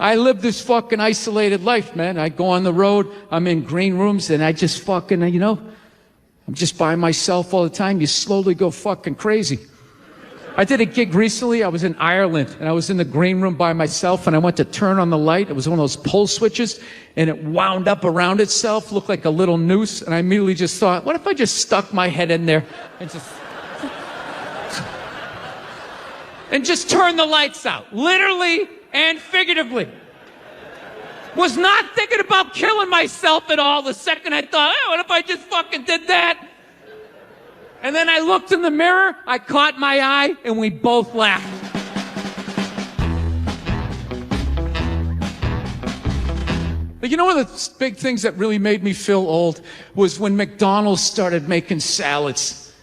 I live this fucking isolated life, man. I go on the road, I'm in green rooms, and I just fucking, I'm just by myself all the time. You slowly go fucking crazy. I did a gig recently. I was in Ireland, and I was in the green room by myself, and I went to turn on the light. It was one of those pull switches, and it wound up around itself, looked like a little noose, and I immediately just thought, what if I just stuck my head in there and just turned the lights out, literally and figuratively. Was not thinking about killing myself at all the second I thought, what if I just fucking did that? And then I looked in the mirror, I caught my eye, and we both laughed. But you know one of the big things that really made me feel old was when McDonald's started making salads.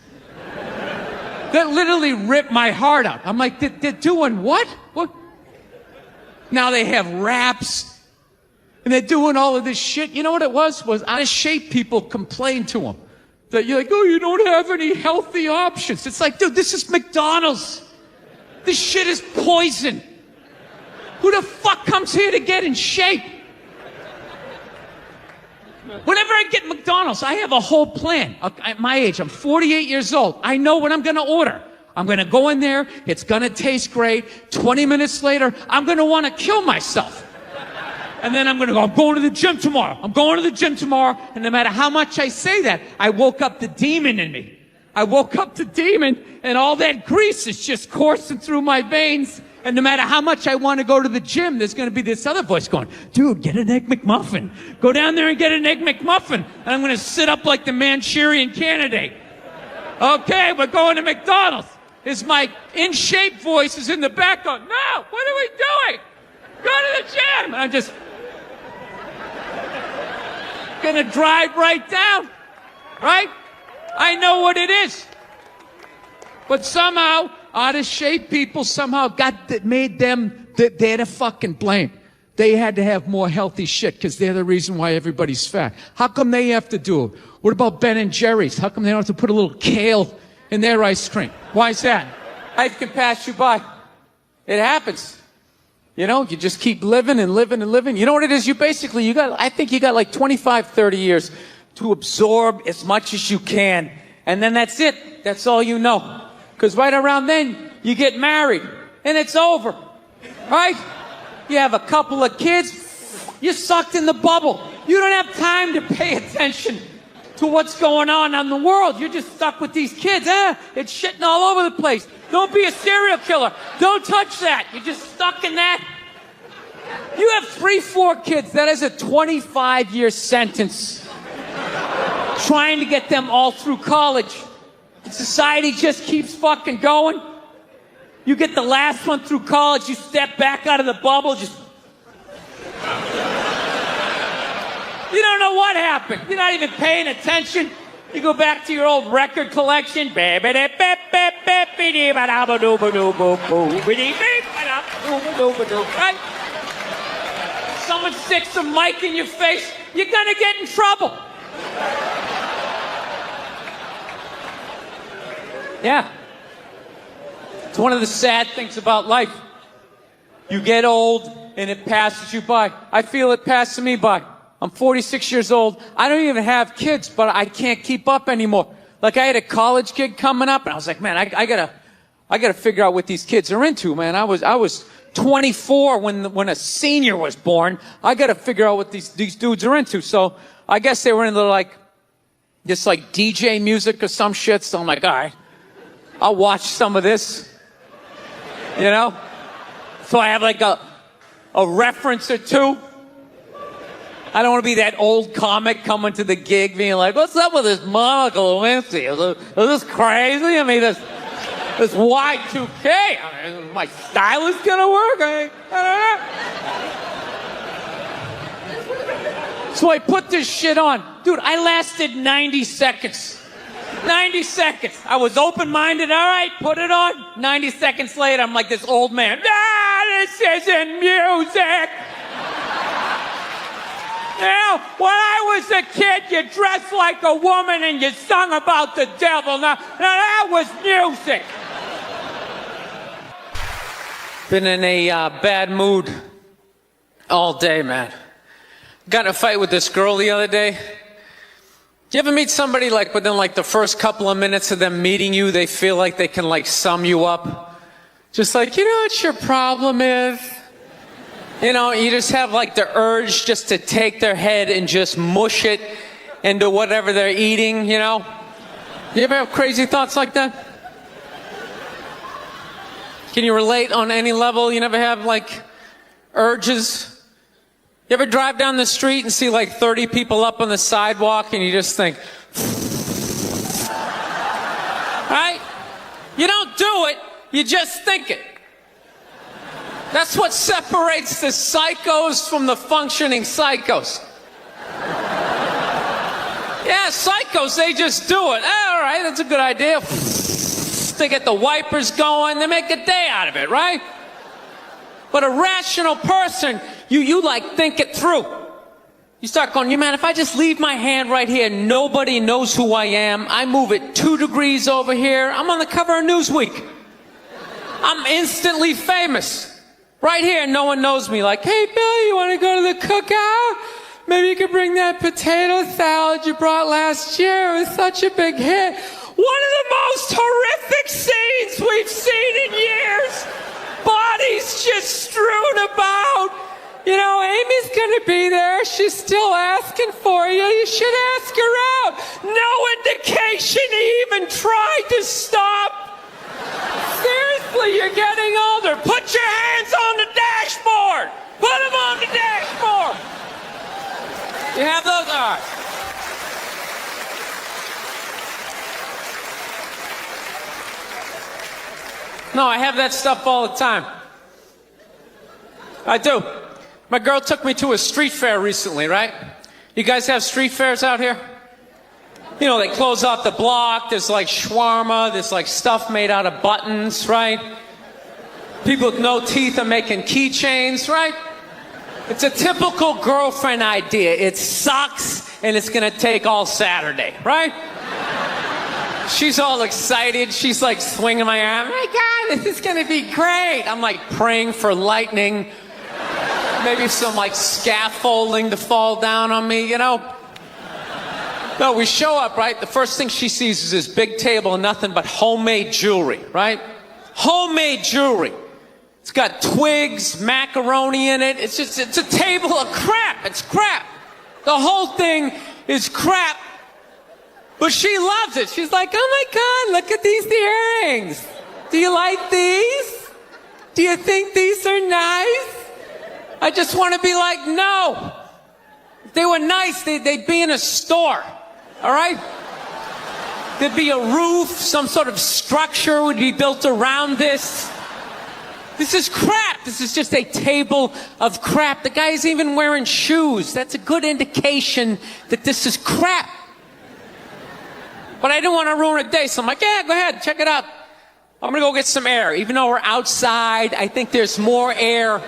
That literally ripped my heart out. I'm like, they're doing what? What? Now they have wraps, and they're doing all of this shit. You know what it was? Was out of shape people complained to them. That you're like, oh, you don't have any healthy options. It's like, dude, this is McDonald's. This shit is poison. Who the fuck comes here to get in shape? Whenever I get McDonald's, I have a whole plan. At my age, I'm 48 years old. I know what I'm going to order. I'm going to go in there. It's going to taste great. 20 minutes later, I'm going to want to kill myself. And then I'm going to go, I'm going to the gym tomorrow. I'm going to the gym tomorrow. And no matter how much I say that, I woke up the demon in me. I woke up the demon, and all that grease is just coursing through my veins. And no matter how much I want to go to the gym, there's going to be this other voice going, dude, get an Egg McMuffin. Go down there and get an Egg McMuffin. And I'm going to sit up like the Manchurian Candidate. Okay, we're going to McDonald's. Is my in-shape voice is in the back going, no, what are we doing? Go to the gym. And I'm just gonna drive right down, right? I know what it is. But somehow, out of shape people somehow made them, they're the fucking blame. They had to have more healthy shit because they're the reason why everybody's fat. How come they have to do it? What about Ben and Jerry's? How come they don't have to put a little kale in their ice cream? Why is that? Life can pass you by. It happens. You know, you just keep living and living and living. You know what it is? I think you got like 25, 30 years to absorb as much as you can. And then that's it. That's all you know. Because right around then, you get married. And it's over. Right? You have a couple of kids. You're sucked in the bubble. You don't have time to pay attention to what's going on in the world. You're just stuck with these kids. It's shitting all over the place. Don't be a serial killer. Don't touch that. You're just stuck in that. You have 3, 4 kids. That is a 25-year sentence. Trying to get them all through college. Society just keeps fucking going. You get the last one through college. You step back out of the bubble. Just... You don't know what happened. You're not even paying attention. You go back to your old record collection. Right? Someone sticks a mic in your face, you're gonna get in trouble. Yeah. It's one of the sad things about life. You get old and it passes you by. I feel it passing me by. I'm 46 years old. I don't even have kids, but I can't keep up anymore. Like I had a college gig coming up, and I was like, man, I gotta figure out what these kids are into, man. I was 24 when a senior was born. I gotta figure out what these dudes are into. So I guess they were into like DJ music or some shit. So I'm like, all right, I'll watch some of this. You know? So I have like a reference or two. I don't want to be that old comic coming to the gig being like, what's up with this Monica Lewinsky? Is this crazy? I mean, this Y2K. I mean, my stylist gonna work? I don't know. So I put this shit on. Dude, I lasted 90 seconds. 90 seconds. I was open-minded. All right, put it on. 90 seconds later, I'm like this old man. This isn't music. Now, when I was a kid, you dressed like a woman and you sung about the devil. Now that was music. Been in a bad mood All day, man. Got in a fight with this girl the other day. You ever meet somebody like within like the first couple of minutes of them meeting you, they feel like they can like sum you up? Just like, you know what your problem is? You know, you just have like the urge just to take their head and just mush it into whatever they're eating, you know? You ever have crazy thoughts like that? Can you relate on any level? You never have like urges? You ever drive down the street and see like 30 people up on the sidewalk and you just think, right? You don't do it, you just think it. That's what separates the psychos from the functioning psychos. Yeah, psychos, they just do it. All right, that's a good idea. They get the wipers going, they make a day out of it, right? But a rational person, you like think it through. You start going, man, if I just leave my hand right here, nobody knows who I am. I move it 2 degrees over here. I'm on the cover of Newsweek. I'm instantly famous. Right here, no one knows me. Like, hey, Billy, you want to go to the cookout? Maybe you could bring that potato salad you brought last year. It was such a big hit. One of the most horrific scenes we've seen in years. Bodies just strewn about. You know, Amy's gonna be there. She's still asking for you. You should ask her out. No indication he even tried to stop. Seriously, you're getting older. Put your hands on the dashboard. Put them on the dashboard. You have those? All right. No, I have that stuff all the time. I do. My girl took me to a street fair recently, right? You guys have street fairs out here? You know, they close off the block. There's like shawarma. There's like stuff made out of buttons, right? People with no teeth are making keychains, right? It's a typical girlfriend idea. It sucks and it's gonna take all Saturday, right? She's all excited. She's like swinging my arm. Oh my God, this is gonna be great. I'm like praying for lightning. Maybe some like scaffolding to fall down on me, you know? No, we show up, right? The first thing she sees is this big table and nothing but homemade jewelry, right? Homemade jewelry. It's got twigs, macaroni in it. It's a table of crap. It's crap. The whole thing is crap. But she loves it. She's like, oh my God, look at these earrings. Do you like these? Do you think these are nice? I just want to be like, no. If they were nice, they'd be in a store. All right? There'd be a roof, some sort of structure would be built around this. This is crap. This is just a table of crap. The guy's even wearing shoes. That's a good indication that this is crap. But I didn't want to ruin a day, so I'm like, yeah, go ahead, check it out. I'm going to go get some air. Even though we're outside, I think there's more air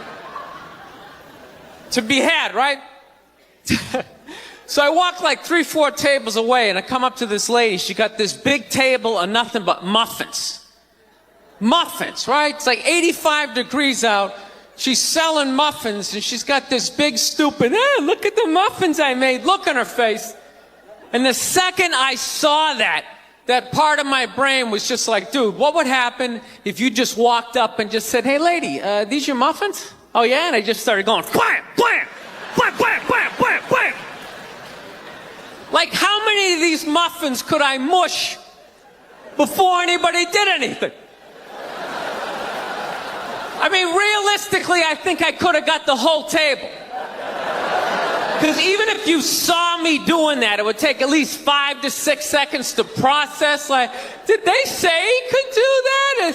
to be had, right? So I walk like 3-4 tables away, and I come up to this lady. She got this big table of nothing but muffins. Muffins, right? It's like 85 degrees out. She's selling muffins, and she's got this big stupid, look at the muffins I made, look on her face. And the second I saw that part of my brain was just like, dude, what would happen if you just walked up and just said, hey, lady, these your muffins? Oh, yeah? And I just started going, blam, blam, blam, blam, blam, blam, blam. Like, how many of these muffins could I mush before anybody did anything? I mean, realistically, I think I could have got the whole table. Because even if you saw me doing that, it would take at least 5 to 6 seconds to process. Like, did they say he could do that?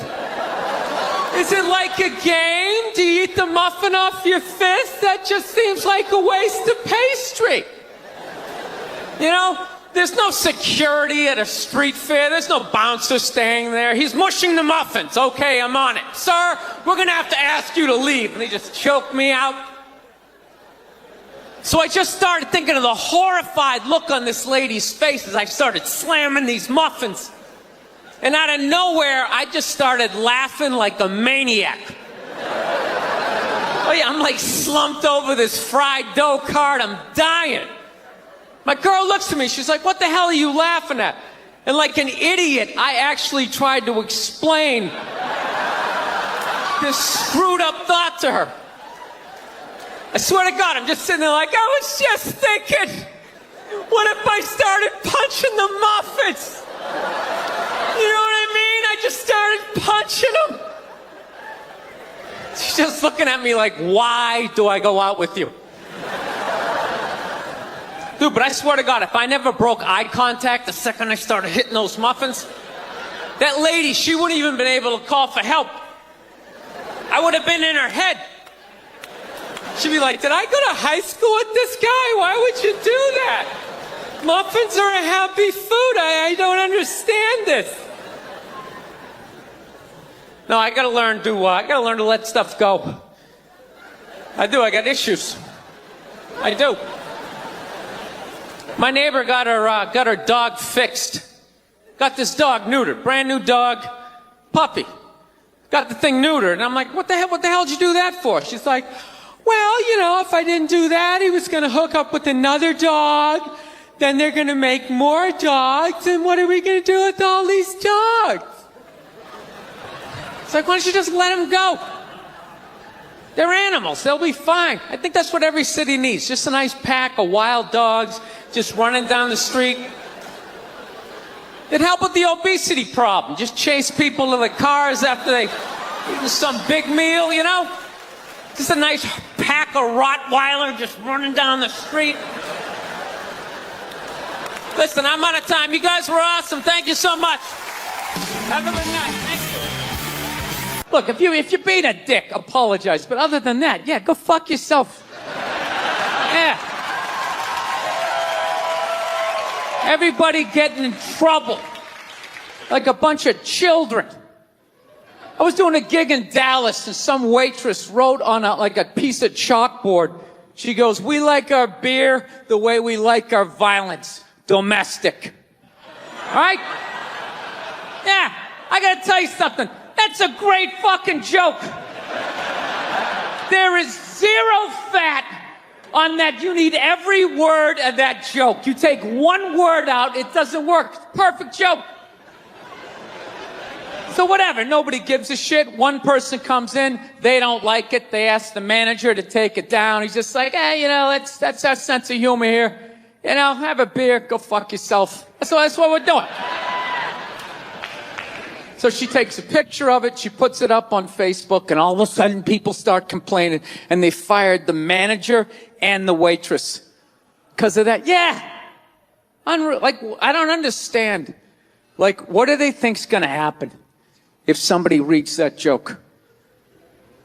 Is it like a game? Do you eat the muffin off your fist? That just seems like a waste of pastry. You know, there's no security at a street fair. There's no bouncer staying there. He's mushing the muffins. Okay, I'm on it. Sir, we're going to have to ask you to leave. And they just choked me out. So I just started thinking of the horrified look on this lady's face as I started slamming these muffins. And out of nowhere, I just started laughing like a maniac. Like, I'm like slumped over this fried dough cart. I'm dying. My girl looks at me. She's like, what the hell are you laughing at? And like an idiot, I actually tried to explain this screwed up thought to her. I swear to God, I'm just sitting there like, I was just thinking, what if I started punching the muffins? You know what I mean? I just started punching them. She's just looking at me like, why do I go out with you? Dude, but I swear to God, if I never broke eye contact the second I started hitting those muffins, that lady, she wouldn't even been able to call for help. I would have been in her head. She'd be like, did I go to high school with this guy? Why would you do that? Muffins are a happy food. I don't understand this. No, I gotta learn to let stuff go. I do, I got issues. I do. My neighbor got her dog fixed. Got this dog neutered, brand new dog, puppy. Got the thing neutered, and I'm like, what the hell did you do that for? She's like, well, you know, if I didn't do that, he was gonna hook up with another dog, then they're gonna make more dogs, and what are we gonna do with all these dogs? It's like, why don't you just let them go? They're animals, they'll be fine. I think that's what every city needs, just a nice pack of wild dogs just running down the street. It'd help with the obesity problem. Just chase people to the cars after they eat some big meal, you know? Just a nice pack of Rottweiler just running down the street. Listen, I'm out of time. You guys were awesome. Thank you so much. Have a good night. Thank you. Look, if you're being a dick, apologize. But other than that, yeah, go fuck yourself. Yeah. Everybody getting in trouble. Like a bunch of children. I was doing a gig in Dallas and some waitress wrote on a piece of chalkboard. She goes, we like our beer the way we like our violence. Domestic. All right? Yeah, I gotta tell you something. That's a great fucking joke. There is zero fat on that. You need every word of that joke. You take one word out, it doesn't work. Perfect joke. So whatever, nobody gives a shit. One person comes in, they don't like it. They ask the manager to take it down. He's just like, hey, you know, that's our sense of humor here. You know, have a beer, go fuck yourself. That's what we're doing. So she takes a picture of it, she puts it up on Facebook, and all of a sudden people start complaining, and they fired the manager and the waitress. Because of that. Yeah. Like, I don't understand. Like, what do they think's gonna happen if somebody reads that joke?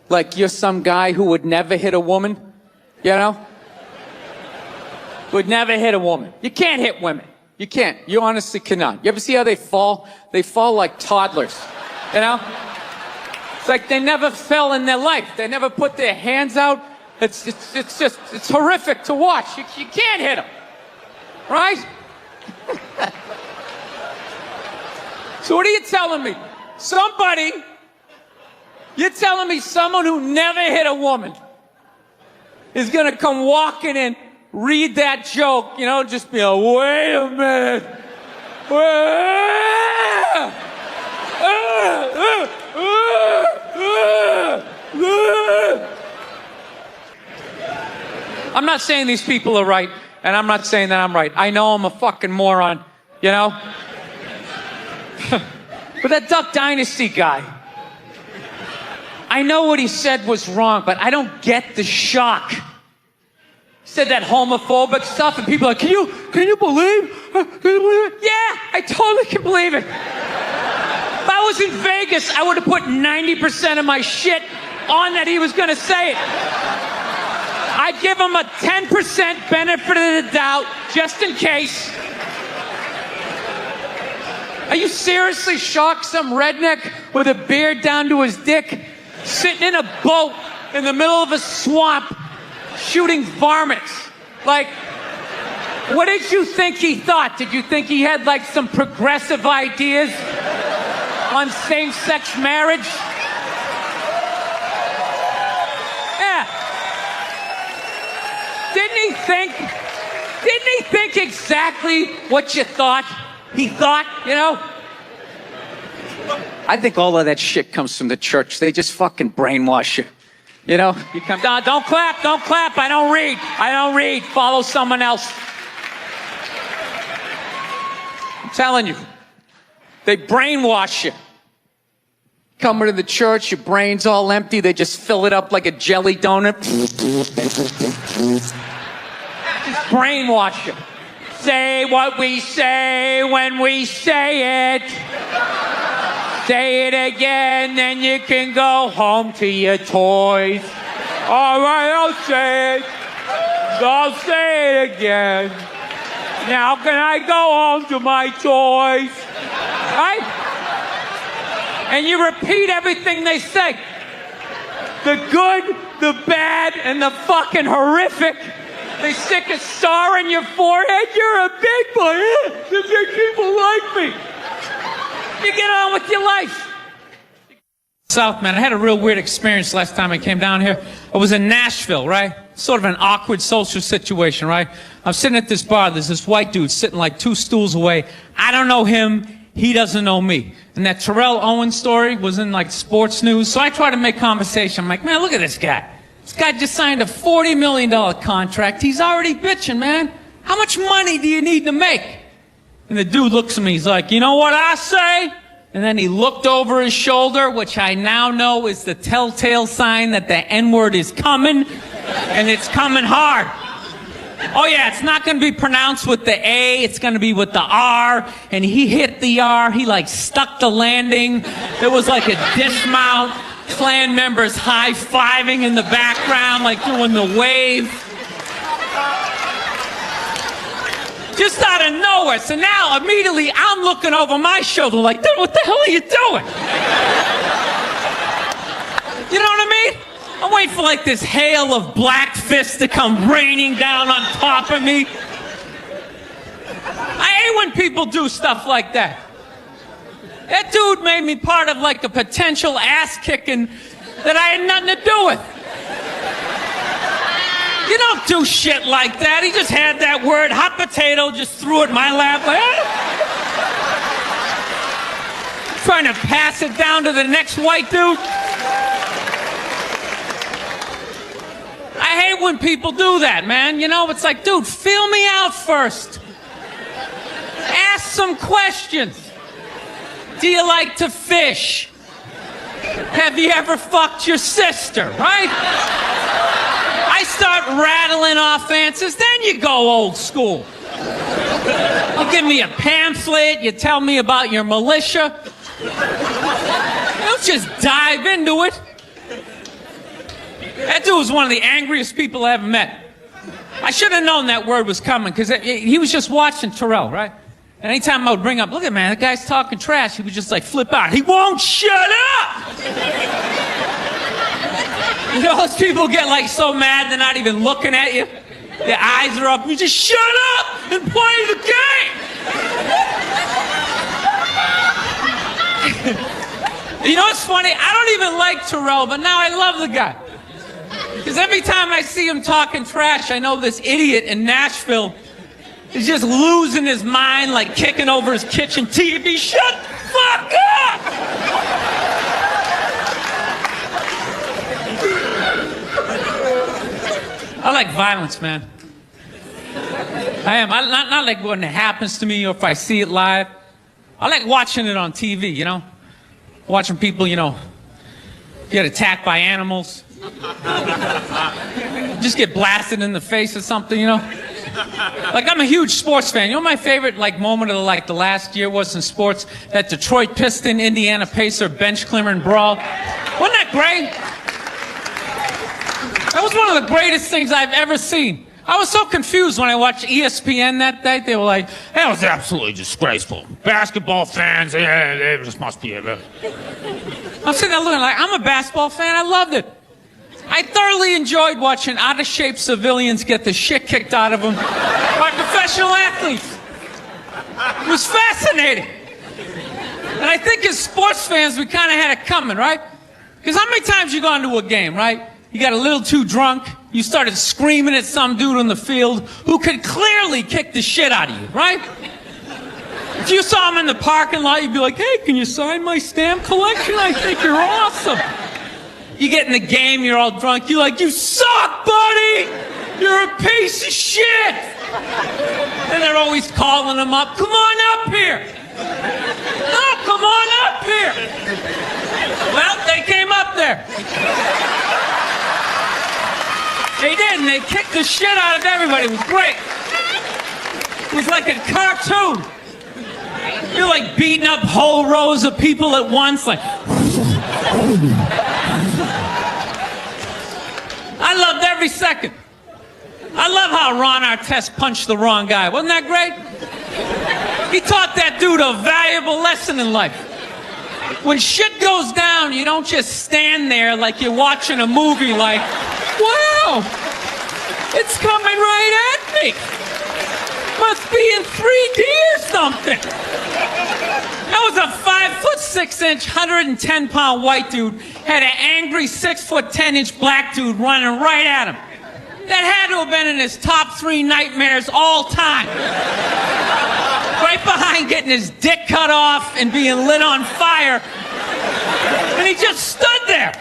Like, you're some guy who would never hit a woman, you know? Would never hit a woman. You can't hit women. You can't. You honestly cannot. You ever see how they fall? They fall like toddlers, you know? It's like they never fell in their life. They never put their hands out. It's horrific to watch. You can't hit them, right? So what are you telling me? You're telling me someone who never hit a woman is gonna come walking in, read that joke, you know, just be like, wait a minute. I'm not saying these people are right, and I'm not saying that I'm right. I know I'm a fucking moron, you know? But that Duck Dynasty guy, I know what he said was wrong, but I don't get the shock. Said that homophobic stuff, and people are like, can you believe it? Yeah, I totally can believe it. If I was in Vegas, I would have put 90% of my shit on that he was gonna say it. I'd give him a 10% benefit of the doubt, just in case. Are you seriously shocked some redneck with a beard down to his dick, sitting in a boat in the middle of a swamp, shooting varmints? Like, what did you think he thought? Did you think he had like some progressive ideas on same-sex marriage? Yeah. think? Didn't he think exactly what you thought? He thought, you know? I think all of that shit comes from the church. They just fucking brainwash you. You know? You come down, don't clap, I don't read. Follow someone else. I'm telling you. They brainwash you. Coming to the church, your brain's all empty. They just fill it up like a jelly donut. Just brainwash you. Say what we say when we say it. Say it again, then you can go home to your toys. All right, I'll say it. I'll say it again. Now can I go home to my toys? Right? And you repeat everything they say. The good, the bad, and the fucking horrific. They stick a star in your forehead. You're a big boy. The big people like me. You get on with your life. South, man, I had a real weird experience last time I came down here. I was in Nashville, right? Sort of an awkward social situation, right? I'm sitting at this bar. There's this white dude sitting like 2 stools away. I don't know him. He doesn't know me. And that Terrell Owens story was in like sports news. So I try to make conversation. I'm like, man, look at this guy. This guy just signed a $40 million contract. He's already bitching, man. How much money do you need to make? And the dude looks at me. He's like, you know what I say? And then he looked over his shoulder, which I now know is the telltale sign that the N-word is coming. And it's coming hard. Oh yeah, it's not going to be pronounced with the A, it's going to be with the R. And he hit the R, he like stuck the landing. There was like a dismount. Klan members high-fiving in the background, like doing the wave. Just out of nowhere. So now, immediately, I'm looking over my shoulder like, dude, what the hell are you doing? You know what I mean? I'm waiting for like this hail of black fists to come raining down on top of me. I hate when people do stuff like that. That dude made me part of like a potential ass kicking that I had nothing to do with. You don't do shit like that. He just had that word, hot potato, just threw it in my lap. Like, trying to pass it down to the next white dude. I hate when people do that, man. You know, it's like, dude, feel me out first. Ask some questions. Do you like to fish? Have you ever fucked your sister, right? I start rattling off answers, then you go old school. You give me a pamphlet, you tell me about your militia. You don't just dive into it. That dude was one of the angriest people I ever met. I should have known that word was coming, because he was just watching Terrell, right? And anytime I would bring up, look at man, that guy's talking trash, he would just like flip out. He won't shut up! You know, those people get like so mad they're not even looking at you. Their eyes are up. You just shut up and play the game! You know what's funny? I don't even like Terrell, but now I love the guy. Because every time I see him talking trash, I know this idiot in Nashville is just losing his mind, like kicking over his kitchen TV. Shut the fuck up! I like violence, man. I am. Not like when it happens to me or if I see it live. I like watching it on TV, you know? Watching people, you know, get attacked by animals. Just get blasted in the face or something, you know? Like, I'm a huge sports fan. You know what my favorite, like, moment of, like, the last year was in sports? That Detroit Piston, Indiana Pacer, bench clearing brawl. Wasn't that great? That was one of the greatest things I've ever seen. I was so confused when I watched ESPN that day. They were like, that was absolutely disgraceful. Basketball fans, they just must be... I'm sitting there looking like, I'm a basketball fan. I loved it. I thoroughly enjoyed watching out-of-shape civilians get the shit kicked out of them by professional athletes. It was fascinating. And I think as sports fans, we kind of had it coming, right? Because how many times you go into a game, right? You got a little too drunk, You started screaming at some dude in the field who could clearly kick the shit out of you, right? If you saw him in the parking lot, you'd be like, hey, can you sign my stamp collection? I think you're awesome. You get in the game, you're all drunk, you're like, you suck, buddy! You're a piece of shit! And they're always calling him up, come on up here! No, come on up here! Well, they came up there. They did, and they kicked the shit out of everybody. It was great. It was like a cartoon. You're like beating up whole rows of people at once, like... I loved every second. I love how Ron Artest punched the wrong guy. Wasn't that great? He taught that dude a valuable lesson in life. When shit goes down, you don't just stand there like you're watching a movie like, wow, it's coming right at me. Must be in 3D or something. That was a 5'6", 110-pound white dude, had an angry 6'10" black dude running right at him. That had to have been in his top 3 nightmares all time. Right behind getting his dick cut off and being lit on fire. And he just stood there.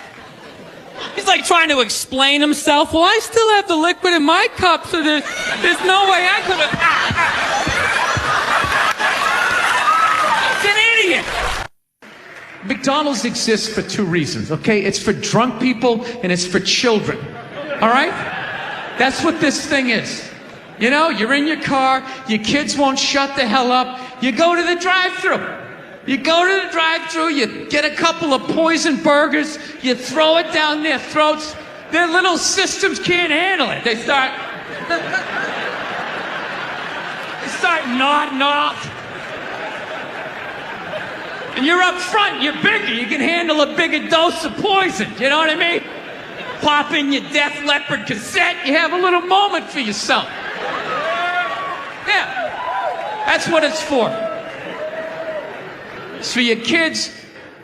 He's like trying to explain himself. Well, I still have the liquid in my cup, so there's no way I could have... It's an idiot. McDonald's exists for 2 reasons, okay? It's for drunk people and it's for children, all right? That's what this thing is. You know, you're in your car, your kids won't shut the hell up, you go to the drive-thru. You go to the drive-thru, you get a couple of poison burgers, you throw it down their throats, their little systems can't handle it. They start nodding off. And you're up front, you're bigger, you can handle a bigger dose of poison, you know what I mean? Pop in your Def Leppard cassette, you have a little moment for yourself. Yeah, that's what it's for. It's for your kids,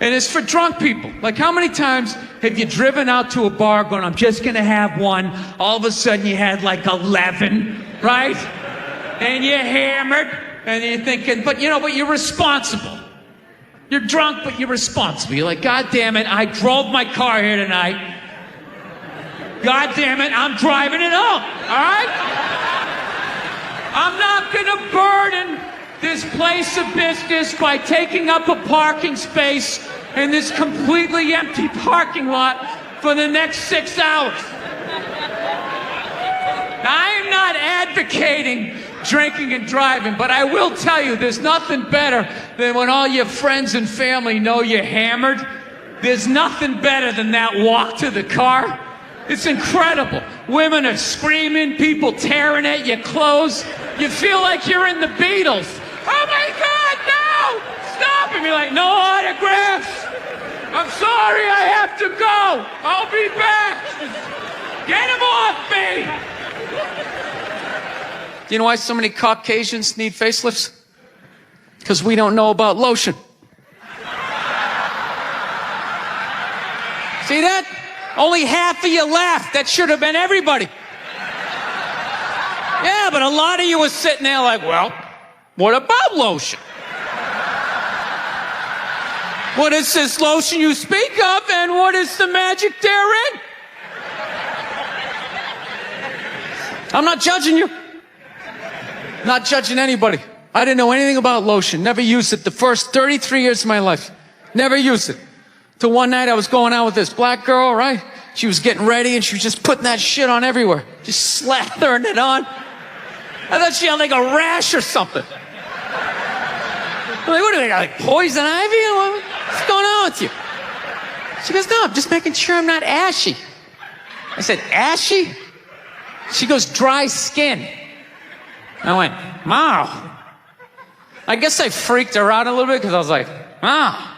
and it's for drunk people. Like, how many times have you driven out to a bar going, I'm just gonna have one, all of a sudden you had like 11, right? And you're hammered, and you're thinking, but you're responsible. You're drunk, but you're responsible. You're like, God damn it, I drove my car here tonight. God damn it, I'm driving it home, all right? I'm not gonna burden this place of business by taking up a parking space in this completely empty parking lot for the next 6 hours. Now, I am not advocating drinking and driving, but I will tell you there's nothing better than when all your friends and family know you're hammered. There's nothing better than that walk to the car. It's incredible. Women are screaming, people tearing at your clothes. You feel like you're in the Beatles. Oh my God, no! Stop! And you're like, no autographs! I'm sorry, I have to go! I'll be back! Get him off me! Do you know why so many Caucasians need facelifts? Because we don't know about lotion. See that? Only half of you laughed. That should have been everybody. Yeah, but a lot of you were sitting there like, well, what about lotion? What is this lotion you speak of, and what is the magic therein? I'm not judging you. Not judging anybody. I didn't know anything about lotion. Never used it the first 33 years of my life. Never used it. Till one night I was going out with this black girl, right? She was getting ready and she was just putting that shit on everywhere. Just slathering it on. I thought she had like a rash or something. I'm like, what do they got, like poison ivy? What's going on with you? She goes, no, I'm just making sure I'm not ashy. I said, ashy? She goes, dry skin. I went, wow. I guess I freaked her out a little bit because I was like, wow.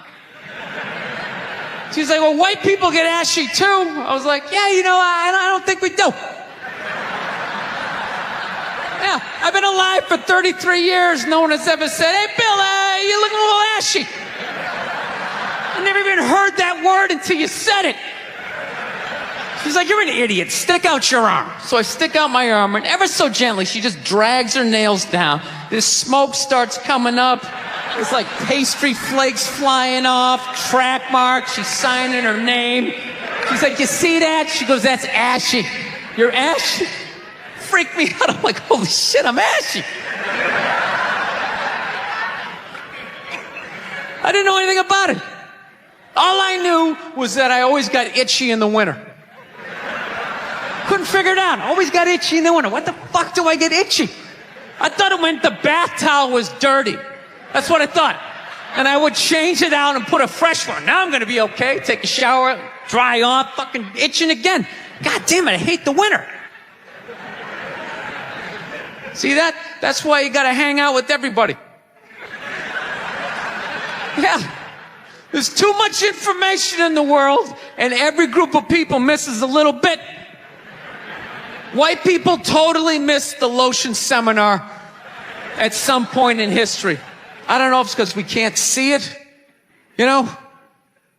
She's like, well, white people get ashy too. I was like, yeah, I don't think we do. Yeah, I've been alive for 33 years. No one has ever said, hey, Bill, you're looking a little ashy. I never even heard that word until you said it. She's like, you're an idiot. Stick out your arm. So I stick out my arm, and ever so gently, she just drags her nails down. This smoke starts coming up. There's like pastry flakes flying off, track marks. She's signing her name. She's like, you see that? She goes, that's ashy. You're ashy? Freaked me out. I'm like, holy shit, I'm ashy. I didn't know anything about it. All I knew was that I always got itchy in the winter. Couldn't figure it out. Always got itchy in the winter. What the fuck do I get itchy? I thought it meant the bath towel was dirty. That's what I thought. And I would change it out and put a fresh one. Now I'm going to be okay. Take a shower, dry off, fucking itching again. God damn it, I hate the winter. See that? That's why you got to hang out with everybody. Yeah. There's too much information in the world, and every group of people misses a little bit. White people totally missed the lotion seminar at some point in history. I don't know if it's because we can't see it. You know?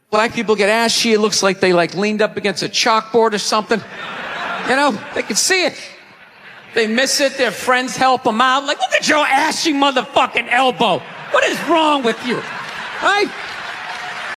Black people get ashy. It looks like they leaned up against a chalkboard or something. You know? They can see it. They miss it. Their friends help them out. Like, look at your ashy motherfucking elbow. What is wrong with you? Right?